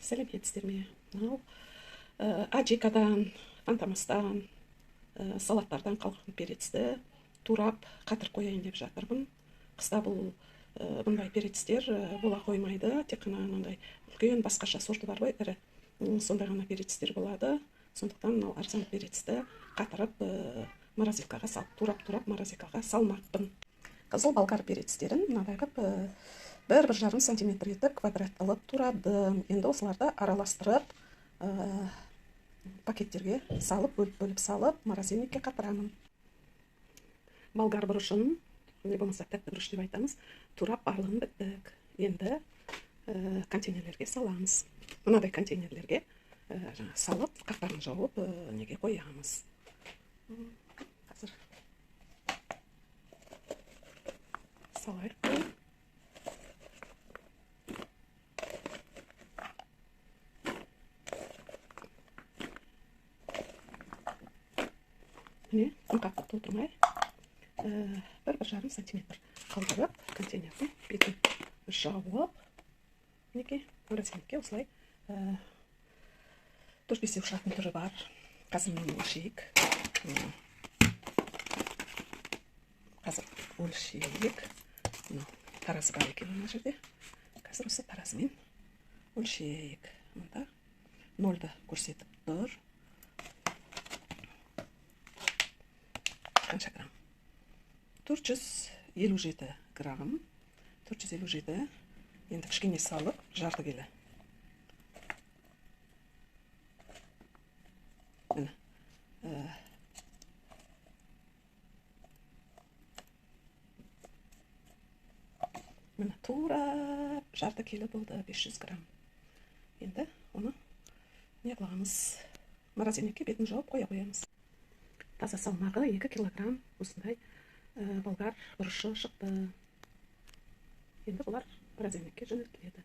Сәлеметсіздер ме? Мынау аджикадан, фантамастан, салаттардан қалған перецті турап қатырып қояйын деп жатырмын. Қыста бұл бұндай перецтер бола қоймайды, тек қана мынандай үлкен басқаша сорты бар ғой, ірі. Сондай ғана перецтер болады. Сондықтан мынау арзан перецті қатырып морозилкаға салып, турап морозилкаға салмақпын. Қызыл болгар перецтерін мынадай қып 1-1,5 сантиметр етіп квадрат қылып турадым. Енді осыларды араластырып пакеттерге салып, бөліп салып, морозильникке қатырамын. Болгар бұрышын, не болмаса тәтті бұрыш деп айтамыз, турап барлығын біттік. Енді контейнерлерге саламыз. Мынадай контейнерлерге салып, қақтарын жауып, неге қоямыз. Қазір салайық. Міне, қымқаққа толтырмай 1-1,5 сантиметр қалдырып, контейнердің бетін жауып, неге морозильникке осылай 4-5 ұшатын түрі бар. Қазір мен өлшейік. Қазір өлшейік. Таразы бар екен мына жерде. Қазір осы таразымен өлшейік. Мұнда 0-ды көрсетіп тұр. Қанша грамм? 457 грамм. 457. Енді кішкене салып, жарды келі. Міне. Міне, тура жарды келі болды, 500 грамм. Енді оны не қыламыз? Морозильникке бетін жауып қоямыз. Таза салмағы 2 килограмм осындай болгар бұрышы шықты. Енді бұлар морозильникке жөнелтіледі.